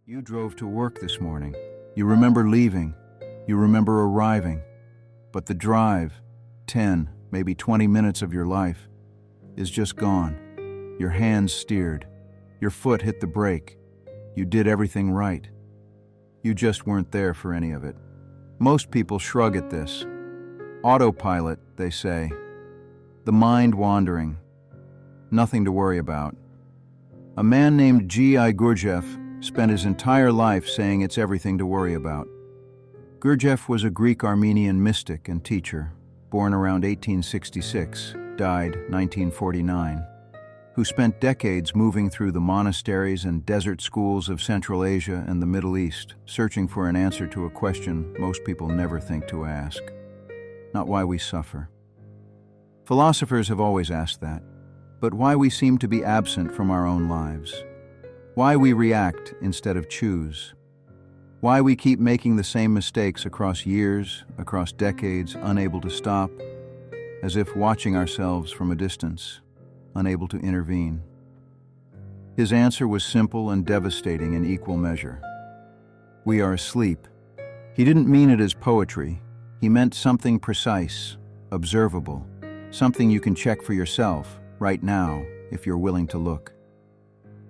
You drove to work this morning. You remember leaving. You remember arriving. But the drive, 10, maybe 20 minutes of your life, is just gone. Your hands steered. Your foot hit the brake. You did everything right. You just weren't there for any of it. Most people shrug at this. Autopilot, they say. The mind wandering. Nothing to worry about. A man named Gurdjieff spent his entire life saying it's everything to worry about. Gurdjieff was a Greek-Armenian mystic and teacher, born around 1866, died 1949, who spent decades moving through the monasteries and desert schools of Central Asia and the Middle East, searching for an answer to a question most people never think to ask. Not why we suffer. Philosophers have always asked that, but why we seem to be absent from our own lives. Why we react instead of choose. Why we keep making the same mistakes across years, across decades, unable to stop, as if watching ourselves from a distance, unable to intervene. His answer was simple and devastating in equal measure. We are asleep. He didn't mean it as poetry. He meant something precise, observable, something you can check for yourself, right now, if you're willing to look.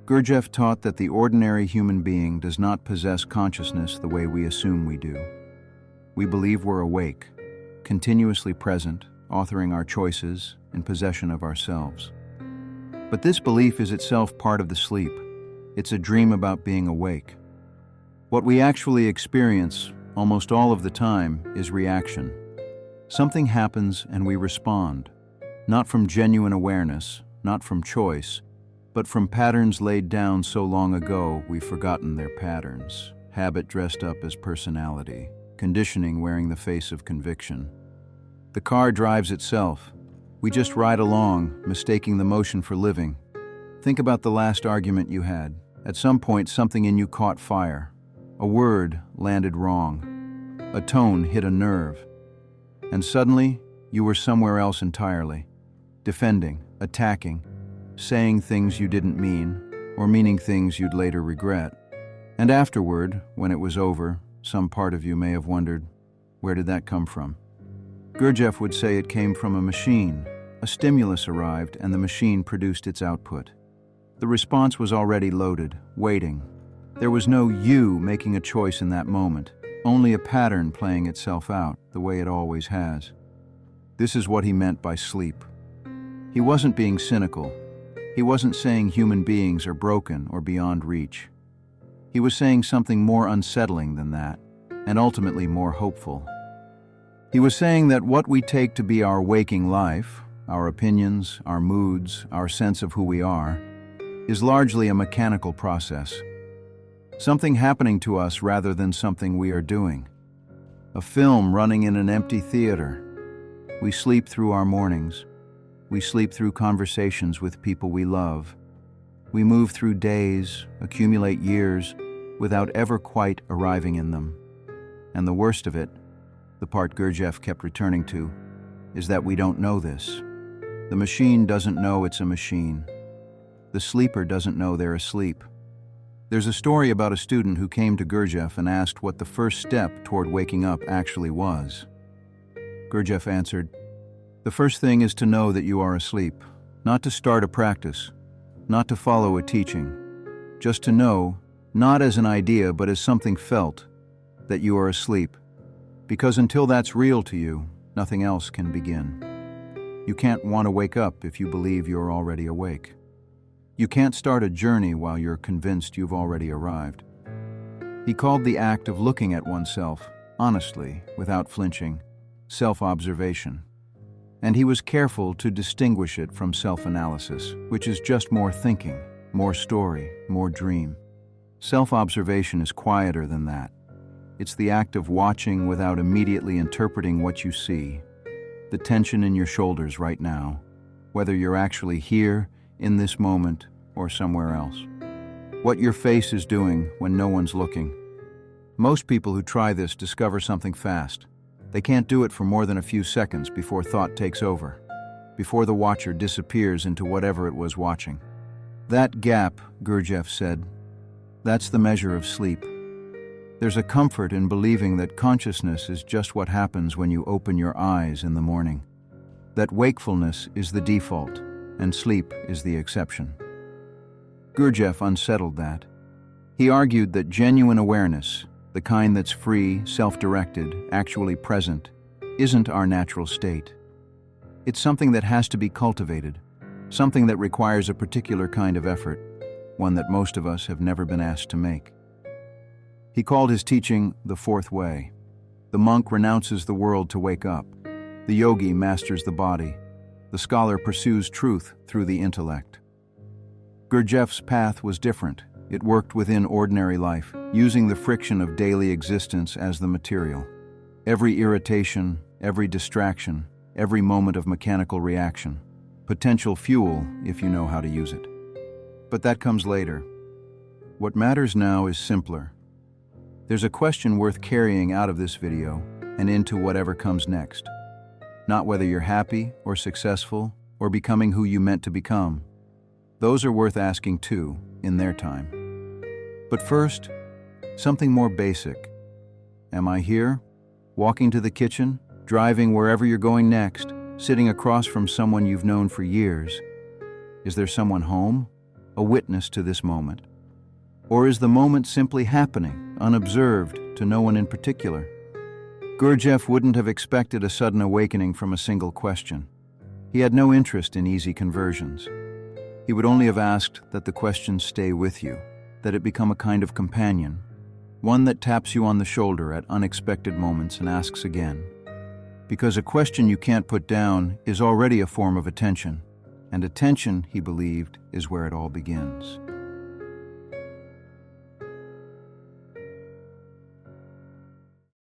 Gurdjieff taught that the ordinary human being does not possess consciousness the way we assume we do. We believe we're awake, continuously present, authoring our choices, in possession of ourselves. But this belief is itself part of the sleep. It's a dream about being awake. What we actually experience, almost all of the time, is reaction. Something happens and we respond, not from genuine awareness, not from choice, but from patterns laid down so long ago we've forgotten their patterns, habit dressed up as personality, conditioning wearing the face of conviction. The car drives itself. We just ride along, mistaking the motion for living. Think about the last argument you had. At some point, something in you caught fire. A word landed wrong. A tone hit a nerve. And suddenly, you were somewhere else entirely. Defending, attacking, saying things you didn't mean, or meaning things you'd later regret. And afterward, when it was over, some part of you may have wondered, where did that come from? Gurdjieff would say it came from a machine. A stimulus arrived and the machine produced its output. The response was already loaded, waiting. There was no you making a choice in that moment, only a pattern playing itself out, the way it always has. This is what he meant by sleep. He wasn't being cynical. He wasn't saying human beings are broken or beyond reach. He was saying something more unsettling than that, and ultimately more hopeful. He was saying that what we take to be our waking life, our opinions, our moods, our sense of who we are, is largely a mechanical process. Something happening to us rather than something we are doing. A film running in an empty theater. We sleep through our mornings. We sleep through conversations with people we love. We move through days, accumulate years, without ever quite arriving in them. And the worst of it, the part Gurdjieff kept returning to, is that we don't know this. The machine doesn't know it's a machine. The sleeper doesn't know they're asleep. There's a story about a student who came to Gurdjieff and asked what the first step toward waking up actually was. Gurdjieff answered, "The first thing is to know that you are asleep, not to start a practice, not to follow a teaching, just to know, not as an idea but as something felt, that you are asleep. Because until that's real to you, nothing else can begin. You can't want to wake up if you believe you're already awake. You can't start a journey while you're convinced you've already arrived." He called the act of looking at oneself, honestly, without flinching, self-observation. And he was careful to distinguish it from self-analysis, which is just more thinking, more story, more dream. Self-observation is quieter than that. It's the act of watching without immediately interpreting what you see. The tension in your shoulders right now, whether you're actually here, in this moment, or somewhere else. What your face is doing when no one's looking. Most people who try this discover something fast. They can't do it for more than a few seconds before thought takes over, before the watcher disappears into whatever it was watching. That gap, Gurdjieff said, That's the measure of sleep. There's a comfort in believing that consciousness is just what happens when you open your eyes in the morning. That wakefulness is the default, and sleep is the exception. Gurdjieff unsettled that. He argued that genuine awareness, the kind that's free, self-directed, actually present, isn't our natural state. It's something that has to be cultivated, something that requires a particular kind of effort, one that most of us have never been asked to make. He called his teaching the fourth way. The monk renounces the world to wake up. The yogi masters the body. The scholar pursues truth through the intellect. Gurdjieff's path was different. It worked within ordinary life, using the friction of daily existence as the material. Every irritation, every distraction, every moment of mechanical reaction. Potential fuel if you know how to use it. But that comes later. What matters now is simpler. There's a question worth carrying out of this video and into whatever comes next. Not whether you're happy or successful or becoming who you meant to become. Those are worth asking too, in their time. But first, something more basic. Am I here? Walking to the kitchen? Driving wherever you're going next? Sitting across from someone you've known for years? Is there someone home? A witness to this moment? Or is the moment simply happening, unobserved, to no one in particular? Gurdjieff wouldn't have expected a sudden awakening from a single question. He had no interest in easy conversions. He would only have asked that the question stay with you, that it become a kind of companion, one that taps you on the shoulder at unexpected moments and asks again. Because a question you can't put down is already a form of attention, and attention, he believed, is where it all begins.